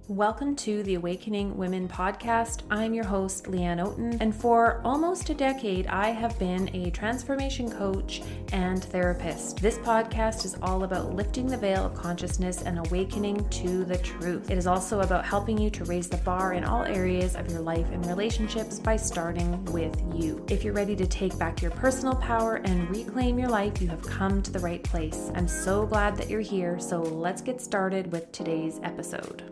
Welcome to the Awakening Women podcast. I'm your host, Leanne Oaten, and for almost a decade, I have been a transformation coach and therapist. This podcast is all about lifting the veil of consciousness and awakening to the truth. It is also about helping you to raise the bar in all areas of your life and relationships by starting with you. If you're ready to take back your personal power and reclaim your life, you have come to the right place. I'm so glad that you're here, so let's get started with today's episode.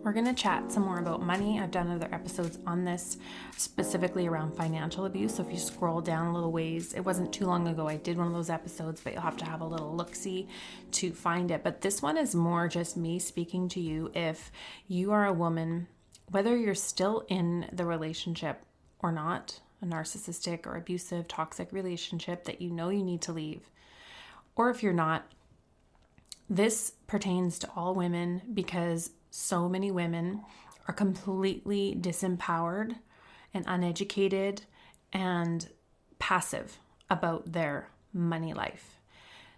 We're going to chat some more about money. I've done other episodes on this, specifically around financial abuse. So if you scroll down a little ways, it wasn't too long ago I did one of those episodes, but you'll have to have a little look-see to find it. But this one is more just me speaking to you. If you are a woman, whether you're still in the relationship or not, a narcissistic or abusive, toxic relationship that you know you need to leave, or if you're not, this pertains to all women because so many women are completely disempowered and uneducated and passive about their money life.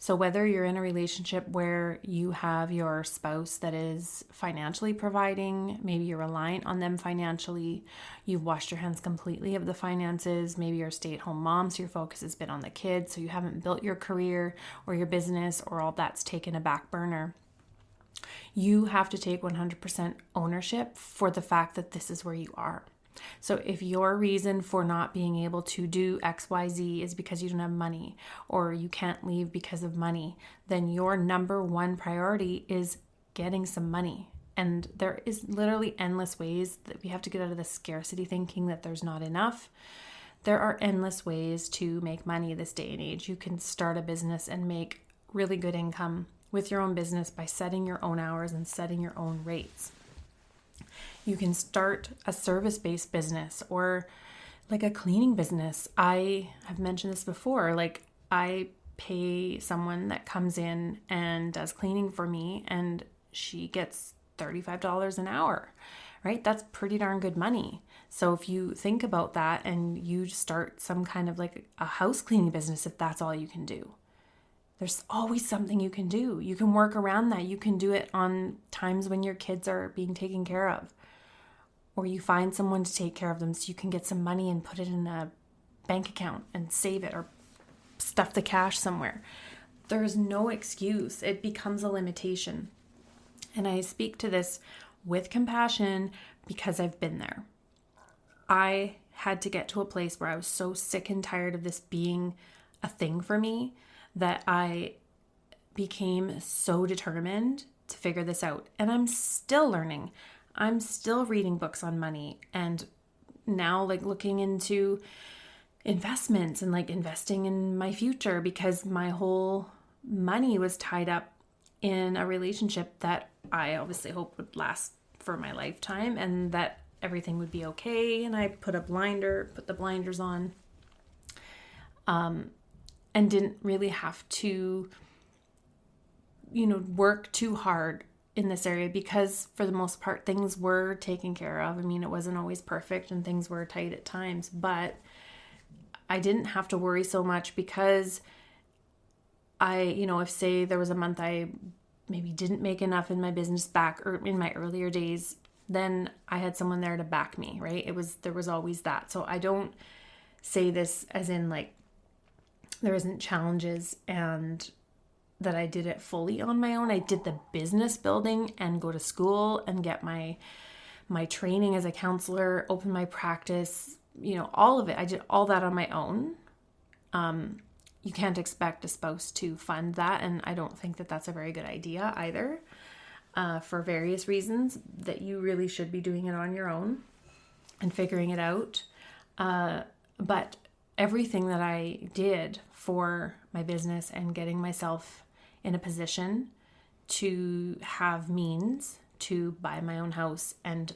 So whether you're in a relationship where you have your spouse that is financially providing, maybe you're reliant on them financially, you've washed your hands completely of the finances, maybe you're a stay-at-home mom, so your focus has been on the kids, so you haven't built your career or your business, or all that's taken a back burner. You have to take 100% ownership for the fact that this is where you are. So if your reason for not being able to do XYZ is because you don't have money or you can't leave because of money, then your number one priority is getting some money. And there is literally endless ways that we have to get out of the scarcity thinking that there's not enough. There are endless ways to make money this day and age. You can start a business and make really good income with your own business by setting your own hours and setting your own rates. You can start a service-based business or like a cleaning business. I have mentioned this before, like I pay someone that comes in and does cleaning for me and she gets $35 an hour, right? That's pretty darn good money. So if you think about that and you start some kind of like a house cleaning business, if that's all you can do, there's always something you can do. You can work around that. You can do it on times when your kids are being taken care of. Or you find someone to take care of them so you can get some money and put it in a bank account and save it or stuff the cash somewhere. There's no excuse. It becomes a limitation. And I speak to this with compassion because I've been there. I had to get to a place where I was so sick and tired of this being a thing for me that I became so determined to figure this out. And I'm still learning. I'm still reading books on money and now like looking into investments and like investing in my future because my whole money was tied up in a relationship that I obviously hope would last for my lifetime and that everything would be okay. And I put the blinders on. And didn't really have to, work too hard in this area because for the most part, things were taken care of. I mean, it wasn't always perfect and things were tight at times, but I didn't have to worry so much because if say there was a month I maybe didn't make enough in my business back or in my earlier days, then I had someone there to back me, right? There was always that. So I don't say this as in like, there isn't challenges and that I did it fully on my own. I did the business building and go to school and get my training as a counselor, open my practice, all of it. I did all that on my own. You can't expect a spouse to fund that. And I don't think that that's a very good idea either, for various reasons that you really should be doing it on your own and figuring it out. But everything that I did for my business and getting myself in a position to have means to buy my own house and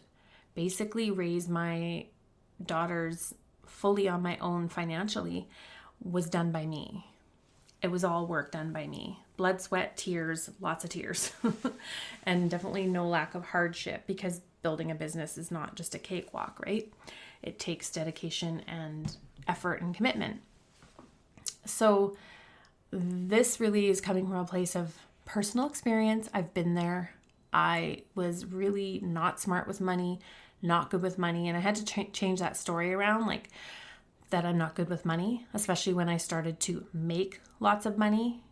basically raise my daughters fully on my own financially was done by me. It was all work done by me. Blood, sweat, tears, lots of tears, and definitely no lack of hardship because building a business is not just a cakewalk, right? It takes dedication and effort and commitment. So this really is coming from a place of personal experience. I've been there. I was really not smart with money, not good with money. And I had to change that story around, like that I'm not good with money, especially when I started to make lots of money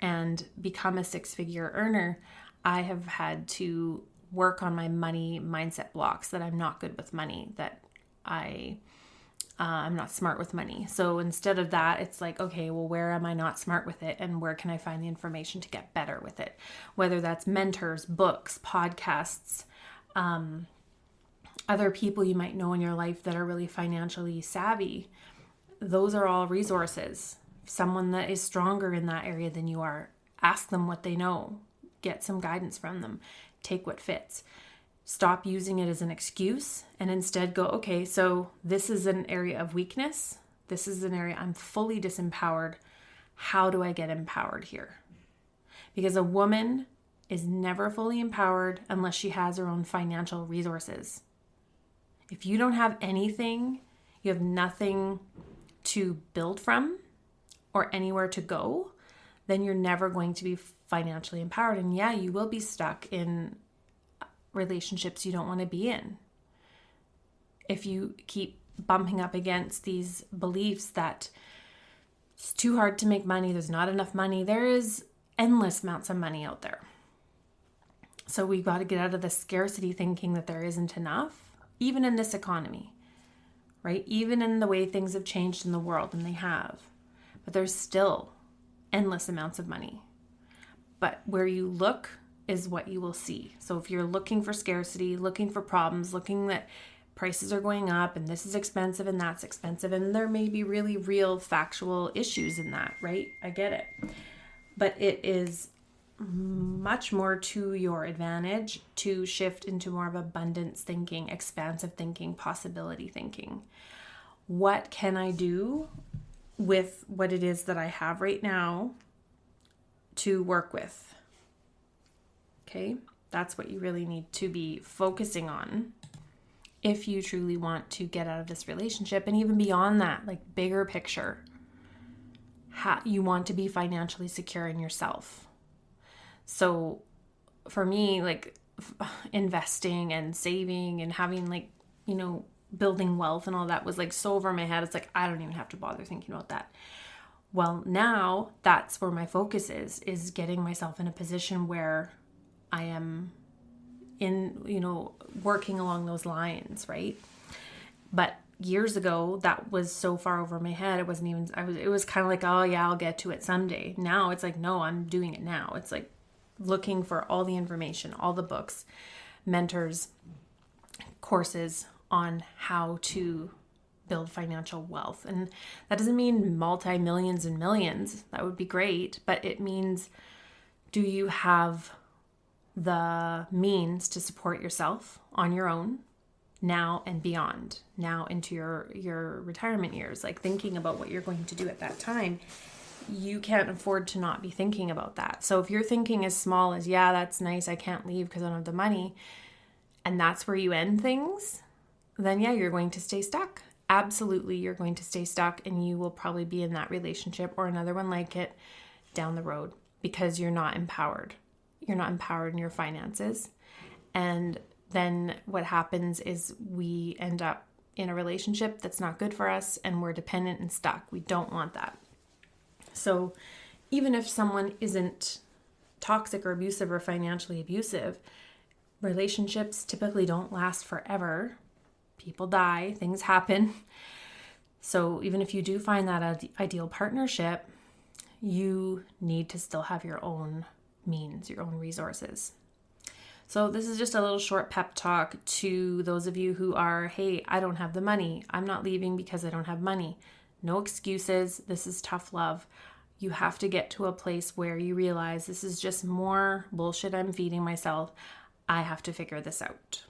and become a 6-figure earner. I have had to work on my money mindset blocks, that I'm not good with money, that I'm not smart with money. So instead of that, it's like, okay, well, where am I not smart with it? And where can I find the information to get better with it? Whether that's mentors, books, podcasts, other people you might know in your life that are really financially savvy. Those are all resources. Someone that is stronger in that area than you are, ask them what they know. Get some guidance from them. Take what fits. Stop using it as an excuse and instead go, okay, so this is an area of weakness. This is an area I'm fully disempowered. How do I get empowered here? Because a woman is never fully empowered unless she has her own financial resources. If you don't have anything, you have nothing to build from or anywhere to go, then you're never going to be financially empowered. And yeah, you will be stuck in relationships you don't want to be in. If you keep bumping up against these beliefs that it's too hard to make money, there's not enough money, there is endless amounts of money out there. So we got to get out of the scarcity thinking that there isn't enough, even in this economy, right? Even in the way things have changed in the world, and they have. But there's still endless amounts of money. But where you look is what you will see. So if you're looking for scarcity, looking for problems, looking that prices are going up and this is expensive and that's expensive, and there may be really real factual issues in that, right? I get it. But it is much more to your advantage to shift into more of abundance thinking, expansive thinking, possibility thinking. What can I do with what it is that I have right now to work with? Okay, that's what you really need to be focusing on if you truly want to get out of this relationship. And even beyond that, like bigger picture, you want to be financially secure in yourself. So for me, like investing and saving and having like, building wealth and all that was like so over my head. It's like, I don't even have to bother thinking about that. Well, now that's where my focus is getting myself in a position where I am in, working along those lines, right? But years ago, that was so far over my head. It wasn't even, it was kind of like, oh yeah, I'll get to it someday. Now it's like, no, I'm doing it now. It's like looking for all the information, all the books, mentors, courses on how to build financial wealth. And that doesn't mean multi-millions and millions. That would be great. But it means, do you have the means to support yourself on your own now and beyond, now into your retirement years, like thinking about what you're going to do at that time? You can't afford to not be thinking about that. So if you're thinking as small as, yeah, that's nice, I can't leave because I don't have the money, and that's where you end things, then yeah, you're going to stay stuck. Absolutely, you're going to stay stuck, and you will probably be in that relationship or another one like it down the road because you're not empowered. You're not empowered in your finances. And then what happens is we end up in a relationship that's not good for us, and we're dependent and stuck. We don't want that. So even if someone isn't toxic or abusive or financially abusive, relationships typically don't last forever. People die, things happen. So even if you do find that ideal partnership, you need to still have your own means, your own resources. So this is just a little short pep talk to those of you who are, hey, I don't have the money. I'm not leaving because I don't have money. No excuses. This is tough love. You have to get to a place where you realize this is just more bullshit I'm feeding myself. I have to figure this out.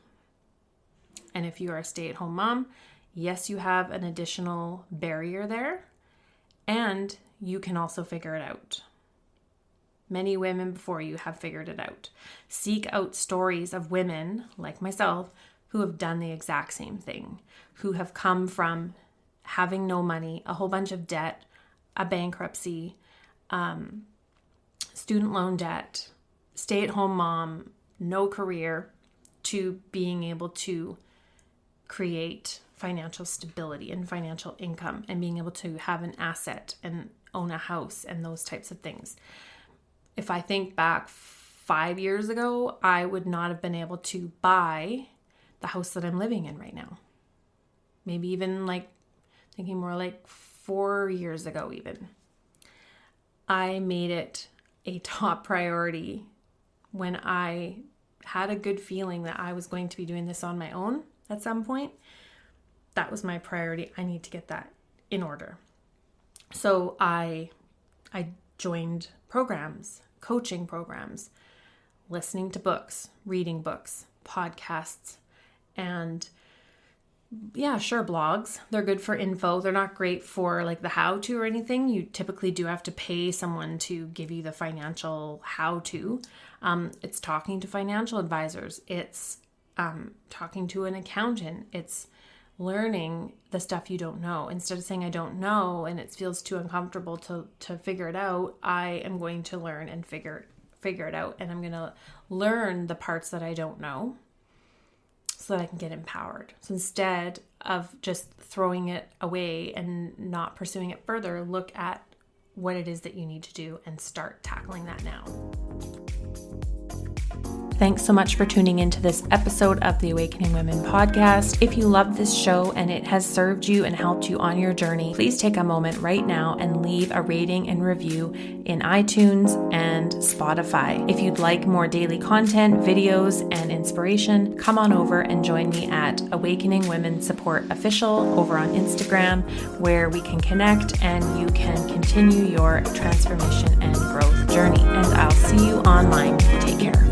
And if you are a stay-at-home mom, yes, you have an additional barrier there, and you can also figure it out. Many women before you have figured it out. Seek out stories of women like myself who have done the exact same thing, who have come from having no money, a whole bunch of debt, a bankruptcy, student loan debt, stay-at-home mom, no career to being able to create financial stability and financial income and being able to have an asset and own a house and those types of things. If I think back 5 years ago, I would not have been able to buy the house that I'm living in right now. Maybe even thinking more like 4 years ago even. I made it a top priority when I had a good feeling that I was going to be doing this on my own at some point. That was my priority. I need to get that in order. So I joined programs, coaching programs, listening to books, reading books, podcasts, and blogs. They're good for info. They're not great for the how-to or anything. You typically do have to pay someone to give you the financial how-to. It's talking to financial advisors. It's talking to an accountant. It's learning the stuff you don't know. Instead of saying I don't know and it feels too uncomfortable to figure it out, I am going to learn and figure it out, and I'm going to learn the parts that I don't know so that I can get empowered. So instead of just throwing it away and not pursuing it further, look at what it is that you need to do and start tackling that now. Thanks so much for tuning into this episode of the Awakening Women podcast. If you love this show and it has served you and helped you on your journey, please take a moment right now and leave a rating and review in iTunes and Spotify. If you'd like more daily content, videos, and inspiration, come on over and join me at Awakening Women Support Official over on Instagram, where we can connect and you can continue your transformation and growth journey. And I'll see you online. Take care.